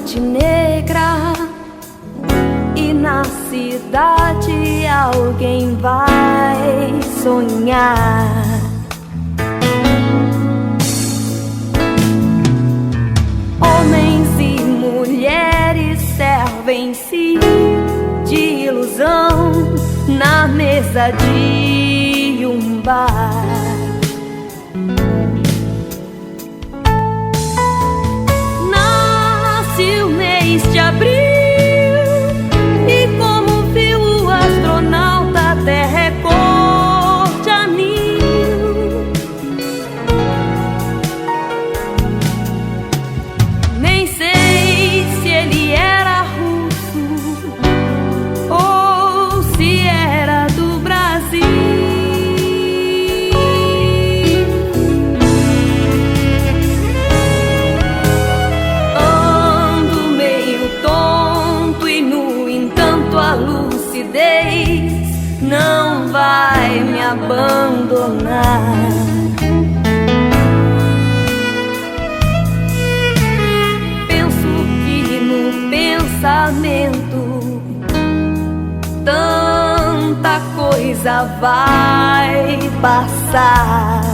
noite negra e na cidade alguém vai sonhar. Homens e mulheres servem-se de ilusão na mesa de um bar. Nasce o mês de abril e como viu o astronauta, a terra é cor de anil. Nem sei se ele era russo ou se era do Brasil. Ando meio tonto e no entanto a lucidez não vai me abandonar. Penso que no pensamento tanta coisa vai passar.